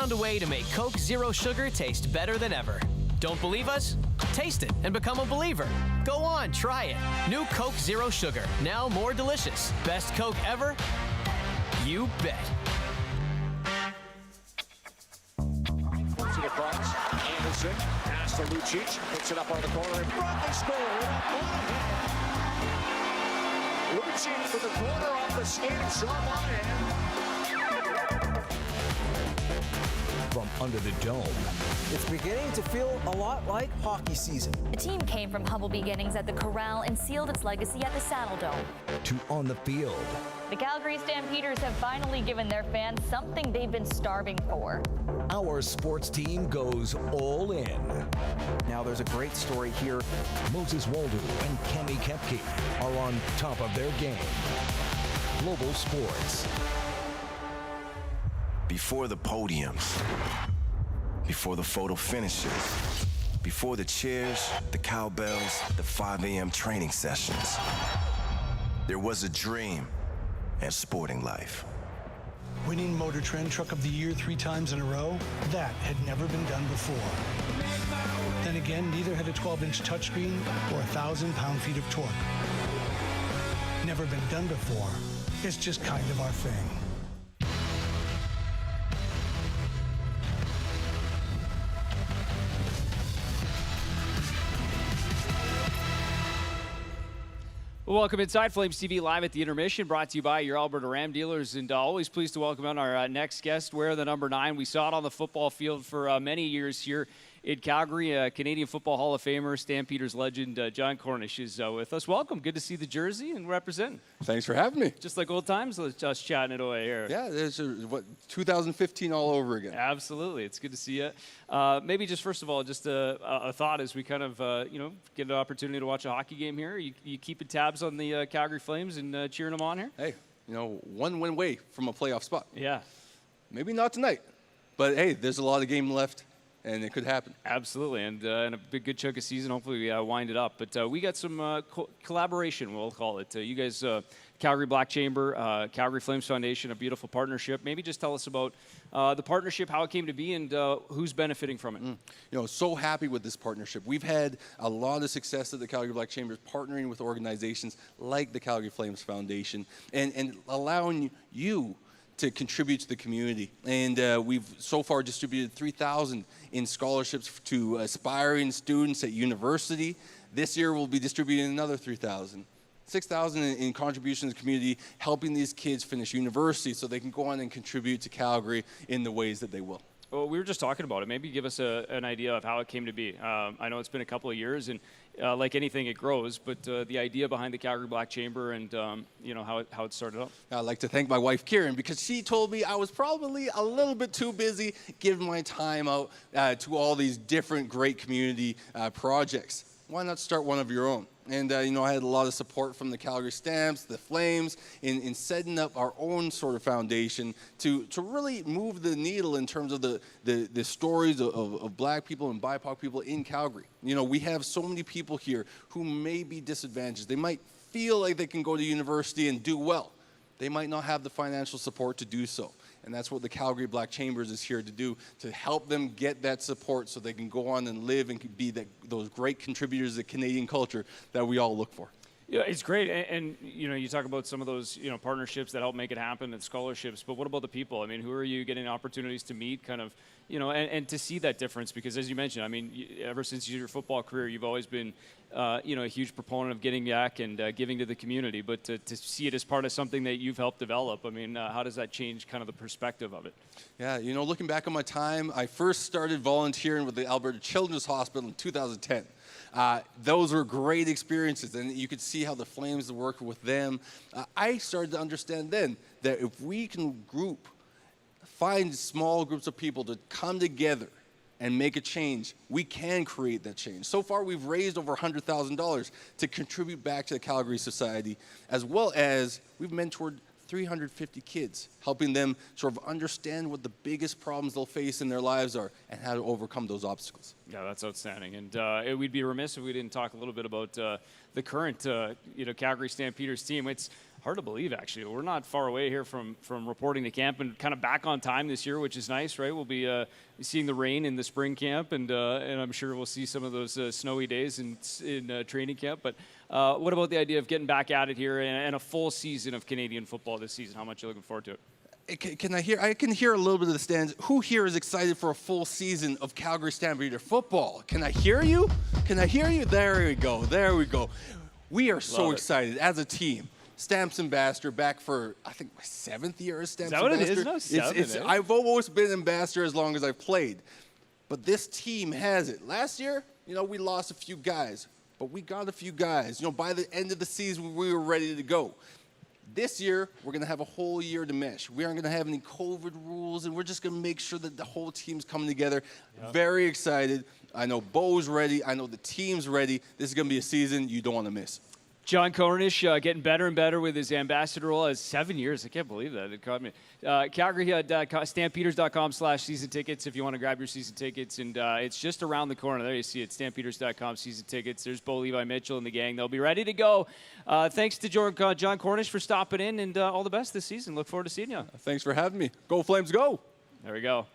found a way to make Coke Zero Sugar taste better than ever. Don't believe us? Taste it and become a believer. Go on, try it. New Coke Zero Sugar, now more delicious. Best Coke ever? You bet. Puts it across. Anderson pass to Lucic. Puts it up on the corner in front. They score. Lucic for the corner off the skate. Shot Monahan. From under the dome. It's beginning to feel a lot like hockey season. The team came from humble beginnings at the Corral and sealed its legacy at the Saddle Dome. To on the field. The Calgary Stampeders have finally given their fans something they've been starving for. Our sports team goes all in. Now there's a great story here. Moses Waldo and Kemi Kepke are on top of their game. Global Sports. Before the podiums, before the photo finishes, before the cheers, the cowbells, the 5 a.m. training sessions, there was a dream and sporting life. Winning Motor Trend Truck of the Year 3 times in a row, that had never been done before. Then again, neither had a 12-inch touchscreen or 1,000 pound-feet of torque. Never been done before. It's just kind of our thing. Welcome inside Flames TV live at the Intermission, brought to you by your Alberta Ram dealers, and always pleased to welcome on our next guest, wear the number 9. We saw it on the football field for many years here in Calgary. Canadian Football Hall of Famer, Stampeders legend John Cornish is with us. Welcome. Good to see the jersey and representing. Thanks for having me. Just like old times, let's just chatting it away here. Yeah, there's 2015 all over again. Absolutely. It's good to see you. Maybe just first of all, just a thought as we kind of, get an opportunity to watch a hockey game here. You keeping tabs on the Calgary Flames and cheering them on here? Hey, one win away from a playoff spot. Yeah. Maybe not tonight, but hey, there's a lot of game left. And it could happen. Absolutely, and a good chunk of season. Hopefully we wind it up. But we got some collaboration, we'll call it. You guys, Calgary Black Chamber, Calgary Flames Foundation, a beautiful partnership. Maybe just tell us about the partnership, how it came to be, and who's benefiting from it. So happy with this partnership. We've had a lot of success at the Calgary Black Chamber, partnering with organizations like the Calgary Flames Foundation, and allowing you to contribute to the community. And we've so far distributed 3,000 in scholarships to aspiring students at university. This year we'll be distributing another 3,000. 6,000 in contributions to the community, helping these kids finish university so they can go on and contribute to Calgary in the ways that they will. Well, we were just talking about it. Maybe give us an idea of how it came to be. I know it's been a couple of years, and like anything, it grows. But the idea behind the Calgary Black Chamber and how it started up. I'd like to thank my wife Karen, because she told me I was probably a little bit too busy giving my time out to all these different great community projects. Why not start one of your own? And, I had a lot of support from the Calgary Stamps, the Flames, in setting up our own sort of foundation to really move the needle in terms of the stories of black people and BIPOC people in Calgary. We have so many people here who may be disadvantaged. They might feel like they can go to university and do well. They might not have the financial support to do so. And that's what the Calgary Black Chambers is here to do, to help them get that support so they can go on and live and be those great contributors to Canadian culture that we all look for. Yeah, it's great, and you talk about some of those partnerships that help make it happen and scholarships. But what about the people? I mean, who are you getting opportunities to meet, kind of, and to see that difference? Because as you mentioned, I mean, ever since your football career, you've always been, a huge proponent of getting back and giving to the community. But to see it as part of something that you've helped develop, I mean, how does that change kind of the perspective of it? Yeah, looking back on my time, I first started volunteering with the Alberta Children's Hospital in 2010. Those were great experiences, and you could see how the Flames worked with them. I started to understand then that if we can find small groups of people to come together and make a change, we can create that change. So far, we've raised over $100,000 to contribute back to the Calgary Society, as well as we've mentored 350 kids, helping them sort of understand what the biggest problems they'll face in their lives are and how to overcome those obstacles. Yeah, that's outstanding. And we'd be remiss if we didn't talk a little bit about the current Calgary Stampeders team. It's hard to believe, actually. We're not far away here from reporting to camp and kind of back on time this year, which is nice, right? We'll be seeing the rain in the spring camp, and I'm sure we'll see some of those snowy days in training camp. But what about the idea of getting back at it here and a full season of Canadian football this season? How much are you looking forward to it? I can hear a little bit of the stands. Who here is excited for a full season of Calgary Stampeder football? Can I hear you? Can I hear you? There we go. There we go. We are so excited as a team. Stamps Ambassador back for, I think, my 7th year as Stamps Ambassador. Is that what it is? No, 7, I've almost been Ambassador as long as I've played. But this team has it. Last year, we lost a few guys. But we got a few guys. By the end of the season, we were ready to go. This year, we're going to have a whole year to mesh. We aren't going to have any COVID rules, and we're just going to make sure that the whole team's coming together. Yep. Very excited. I know Bo's ready. I know the team's ready. This is going to be a season you don't want to miss. John Cornish getting better and better with his ambassador role. 7 years. I can't believe that. It caught me. Calgary, stampeders.com/season tickets if you want to grab your season tickets. And it's just around the corner. There you see it, stampeders.com season tickets. There's Bo Levi Mitchell and the gang. They'll be ready to go. Thanks to John Cornish for stopping in, and all the best this season. Look forward to seeing you. Thanks for having me. Go Flames, go. There we go.